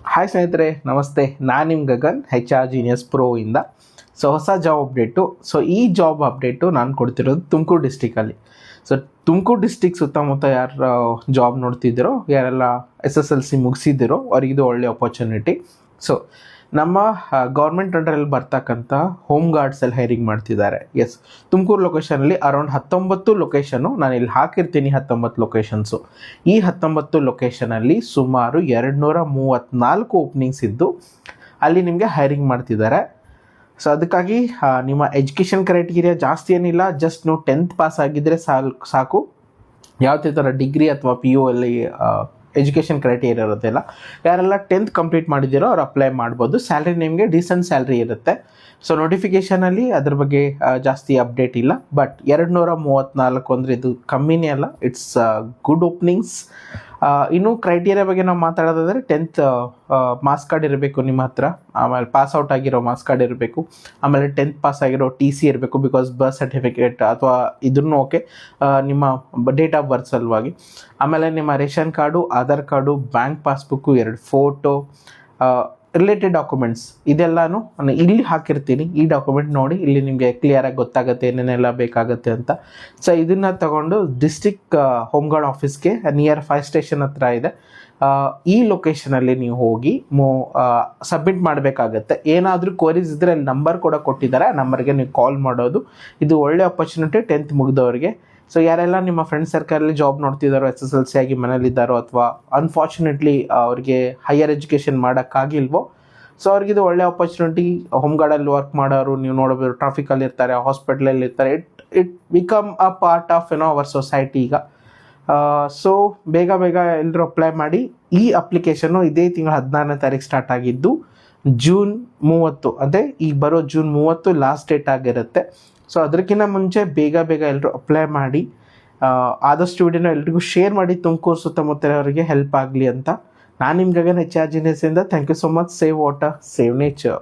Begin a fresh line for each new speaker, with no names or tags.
Hi ಸ್ನೇಹಿತರೆ, ನಮಸ್ತೆ. ನಾನು ನಿಮ್ಮ ಗಗನ್, HR Genius Pro ಇಂದ. ಹೊಸ ಜಾಬ್ ಅಪ್ಡೇಟು. ಈ ಜಾಬ್ ಅಪ್ಡೇಟು ನಾನು ಕೊಡ್ತಿರೋದು ತುಮಕೂರು ಡಿಸ್ಟಿಕಲ್ಲಿ. ತುಮಕೂರು ಡಿಸ್ಟಿಕ್ ಸುತ್ತಮುತ್ತ ಯಾರು ಜಾಬ್ ನೋಡ್ತಿದ್ದೀರೋ, ಯಾರೆಲ್ಲ SSLC ಮುಗಿಸಿದ್ದೀರೋ ಅವ್ರಿಗಿದು ಒಳ್ಳೆ ಆಪರ್ಚುನಿಟಿ. ನಮ್ಮ ಗೌರ್ಮೆಂಟ್ ಅಂಡರಲ್ಲಿ ಬರ್ತಕ್ಕಂಥ ಹೋಮ್ ಗಾರ್ಡ್ಸಲ್ಲಿ ಹೈರಿಂಗ್ ಮಾಡ್ತಿದ್ದಾರೆ. ತುಮಕೂರು ಲೊಕೇಶನಲ್ಲಿ ಅರೌಂಡ್ 19 ಲೊಕೇಶನು, ನಾನು ಇಲ್ಲಿ ಹಾಕಿರ್ತೀನಿ 19 ಲೊಕೇಶನ್ಸು. ಈ 19 ಲೊಕೇಶನಲ್ಲಿ ಸುಮಾರು 234 ಓಪನಿಂಗ್ಸ್ ಇದ್ದು ಅಲ್ಲಿ ನಿಮಗೆ ಹೈರಿಂಗ್ ಮಾಡ್ತಿದ್ದಾರೆ. ಅದಕ್ಕಾಗಿ ನಿಮ್ಮ ಎಜುಕೇಷನ್ ಕ್ರೈಟೀರಿಯಾ ಜಾಸ್ತಿ ಏನಿಲ್ಲ, ಜಸ್ಟ್ ನೀವು 10th ಪಾಸ್ ಆಗಿದ್ದರೆ ಸಾಕು. ಯಾವುದೇ ಥರ ಡಿಗ್ರಿ ಅಥವಾ PU ಅಲ್ಲಿ ಎಜುಕೇಷನ್ ಕ್ರೈಟೀರಿಯಾ ಇರೋದಿಲ್ಲ. ಯಾರೆಲ್ಲ 10th ಕಂಪ್ಲೀಟ್ ಮಾಡಿದ್ದೀರೋ ಅವ್ರು ಅಪ್ಲೈ ಮಾಡ್ಬೋದು. ಸ್ಯಾಲ್ರಿ ನಿಮಗೆ ಡೀಸೆಂಟ್ ಸ್ಯಾಲ್ರಿ ಇರುತ್ತೆ. ನೋಟಿಫಿಕೇಷನಲ್ಲಿ ಅದ್ರ ಬಗ್ಗೆ ಜಾಸ್ತಿ ಅಪ್ಡೇಟ್ ಇಲ್ಲ. ಬಟ್ 234 ಅಂದರೆ ಇದು ಕಮ್ಮಿನೇ ಅಲ್ಲ, ಇಟ್ಸ್ ಗುಡ್ ಓಪನಿಂಗ್ಸ್. ಇನ್ನು ಕ್ರೈಟೀರಿಯಾ ಬಗ್ಗೆ ನಾವು ಮಾತಾಡೋದಾದರೆ 10th ಮಾರ್ಕ್ಸ್ ಕಾರ್ಡ್ ಇರಬೇಕು ನಿಮ್ಮ ಹತ್ರ, ಆಮೇಲೆ ಪಾಸ್ಔಟ್ ಆಗಿರೋ ಮಾರ್ಕ್ಸ್ ಕಾರ್ಡ್ ಇರಬೇಕು, ಆಮೇಲೆ 10th ಪಾಸ್ ಆಗಿರೋ TC ಇರಬೇಕು. ಬಿಕಾಸ್ ಬರ್ತ್ ಸರ್ಟಿಫಿಕೇಟ್ ಅಥವಾ ಇದನ್ನು ಓಕೆ, ನಿಮ್ಮ ಡೇಟ್ ಆಫ್ ಬರ್ತ್ ಸಲುವಾಗಿ. ಆಮೇಲೆ ನಿಮ್ಮ ration card, Aadhaar card, bank passbook, 2 photo, related documents ಇದೆಲ್ಲನೂ ನಾನು ಇಲ್ಲಿ ಹಾಕಿರ್ತೀನಿ. ಈ ಡಾಕ್ಯುಮೆಂಟ್ ನೋಡಿ ಇಲ್ಲಿ ನಿಮಗೆ ಕ್ಲಿಯರಾಗಿ ಗೊತ್ತಾಗುತ್ತೆ ಏನೇನೆಲ್ಲ ಬೇಕಾಗುತ್ತೆ ಅಂತ. ಇದನ್ನು ತಗೊಂಡು ಡಿಸ್ಟಿಕ್ ಹೋಮ್ ಗಾರ್ಡ್ ಆಫೀಸ್ಗೆ ನಿಯರ್ 5 ಸ್ಟೇಷನ್ ಹತ್ರ ಇದೆ. ಈ ಲೊಕೇಶನಲ್ಲಿ ನೀವು ಹೋಗಿ ಸಬ್ಮಿಟ್ ಮಾಡಬೇಕಾಗತ್ತೆ. ಏನಾದರೂ ಕ್ವರೀಸ್ ಇದ್ದರೆ ಅಲ್ಲಿ ನಂಬರ್ ಕೂಡ ಕೊಟ್ಟಿದ್ದಾರೆ, ಆ ನಂಬರ್ಗೆ ನೀವು ಕಾಲ್ ಮಾಡೋದು. ಇದು ಒಳ್ಳೆ ಆಪರ್ಚುನಿಟಿ 10th ಮುಗಿದವರಿಗೆ. ಯಾರೆಲ್ಲ ನಿಮ್ಮ ಫ್ರೆಂಡ್ ಸರ್ಕಲಲ್ಲಿ ಜಾಬ್ ನೋಡ್ತಿದ್ದಾರೋ, SSLC ಆಗಿ ಮನೇಲಿದ್ದಾರೋ, ಅಥವಾ ಅನ್ಫಾರ್ಚುನೇಟ್ಲಿ ಅವ್ರಿಗೆ ಹೈಯರ್ ಎಜುಕೇಷನ್ ಮಾಡೋಕ್ಕಾಗಿಲ್ವೋ, ಅವ್ರಿಗಿದು ಒಳ್ಳೆ ಆಪರ್ಚುನಿಟಿ. ಹೋಮ್ ಗಾರ್ಡಲ್ಲಿ ವರ್ಕ್ ಮಾಡೋರು ನೀವು ನೋಡಬಹುದು, ಟ್ರಾಫಿಕಲ್ಲಿ ಇರ್ತಾರೆ, ಹಾಸ್ಪಿಟ್ಲಲ್ಲಿ ಇರ್ತಾರೆ. It become a part of our society ಈಗ. ಬೇಗ ಎಲ್ಲರೂ ಅಪ್ಲೈ ಮಾಡಿ. ಈ ಅಪ್ಲಿಕೇಶನ್ನು ಇದೇ ತಿಂಗಳ 16ನೇ ತಾರೀಕು ಸ್ಟಾರ್ಟ್ ಆಗಿದ್ದು, ಜೂನ್ 30 ಅಂದರೆ ಈಗ ಬರೋ ಜೂನ್ 30 ಲಾಸ್ಟ್ ಡೇಟ್ ಆಗಿರುತ್ತೆ. ಅದಕ್ಕಿಂತ ಮುಂಚೆ ಬೇಗ ಎಲ್ಲರೂ ಅಪ್ಲೈ ಮಾಡಿ. ಆದಷ್ಟು ವಿಡಿಯೋನ ಎಲ್ರಿಗೂ ಶೇರ್ ಮಾಡಿ, ತುಮಕೂರು ಸುತ್ತಮುತ್ತ ಅವರಿಗೆ ಹೆಲ್ಪ್ ಆಗಲಿ ಅಂತ. ನಾನು ನಿಮ್ಮ ಗಗನ್ HR Genius ಇಂದ. Thank you so much. Save water, save nature.